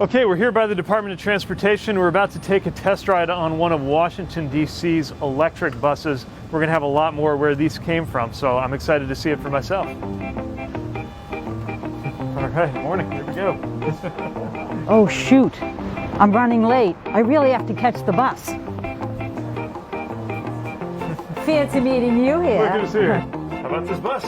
Okay, we're here by the Department of Transportation. We're about to take a test ride on one of Washington, D.C.'s electric buses. We're going to have a lot more where these came from, so I'm excited to see it for myself. All right, morning, here we go. Oh shoot, I'm running late. I really have to catch the bus. Fancy meeting you here. Well, good to see you. How about this bus?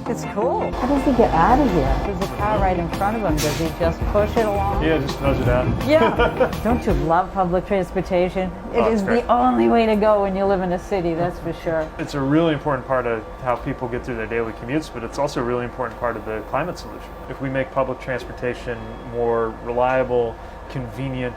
It's cool. How does he get out of here? There's a car right in front of him. Does he just push it along? Yeah, just nudge it out. Yeah. Don't you love public transportation? It is the only way to go when you live in a city, that's for sure. It's a really important part of how people get through their daily commutes, but it's also a really important part of the climate solution. If we make public transportation more reliable, convenient,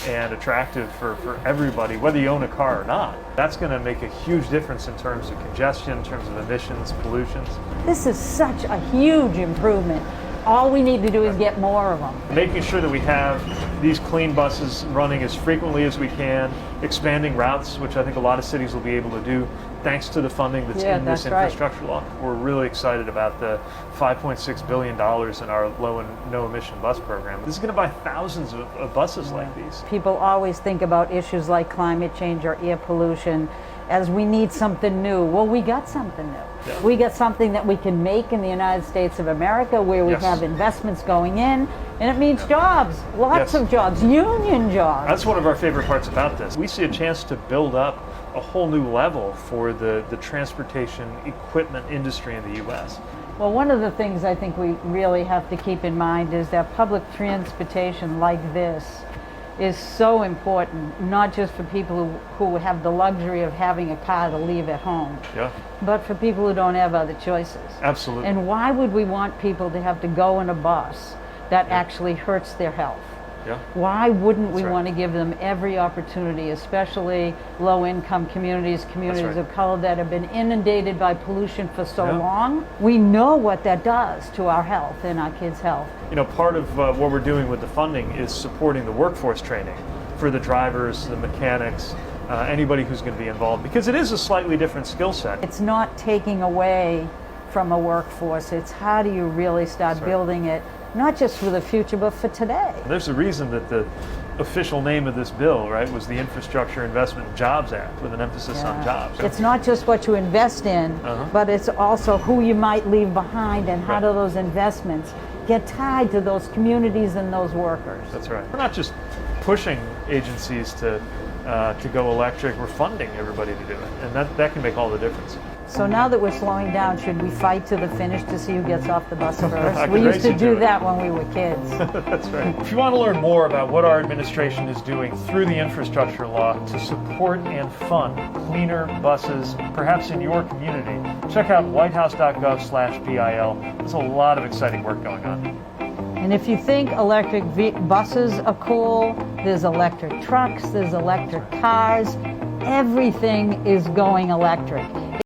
and attractive for everybody, whether you own a car or not, that's going to make a huge difference in terms of congestion, in terms of emissions, pollutions. This is such a huge improvement. All we need to do is get more of them. Making sure that we have these clean buses running as frequently as we can, expanding routes, which I think a lot of cities will be able to do thanks to the funding that's in this infrastructure law. We're really excited about the $5.6 billion in our low and no emission bus program. This is going to buy thousands of buses like these. People always think about issues like climate change or air pollution as we need something new. Well, we got something new. Yeah. We got something that we can make in the United States of America where we have investments going in, and it means jobs, lots of jobs, union jobs. That's one of our favorite parts about this. We see a chance to build up a whole new level for the transportation equipment industry in the U.S. Well, one of the things I think we really have to keep in mind is that public transportation like this is so important, not just for people who have the luxury of having a car to leave at home, but for people who don't have other choices. Absolutely. And why would we want people to have to go in a bus that actually hurts their health? Why wouldn't we want to give them every opportunity, especially low-income communities, communities of color that have been inundated by pollution for so long? We know what that does to our health and our kids' health. You know, part of what we're doing with the funding is supporting the workforce training for the drivers, the mechanics, anybody who's going to be involved, because it is a slightly different skill set. It's not taking away from a workforce. It's how do you really start building it, not just for the future, but for today. There's a reason that the official name of this bill, right, was the Infrastructure Investment and Jobs Act, with an emphasis on jobs. It's not just what you invest in, but it's also who you might leave behind and how do those investments get tied to those communities and those workers. That's right. We're not just pushing agencies to go electric, we're funding everybody to do it, and that can make all the difference. So now that we're slowing down, should we fight to the finish to see who gets off the bus first? We used to do that when we were kids. That's right. If you want to learn more about what our administration is doing through the infrastructure law to support and fund cleaner buses, perhaps in your community, check out whitehouse.gov/BIL. There's a lot of exciting work going on. And if you think electric buses are cool, there's electric trucks, there's electric cars, everything is going electric.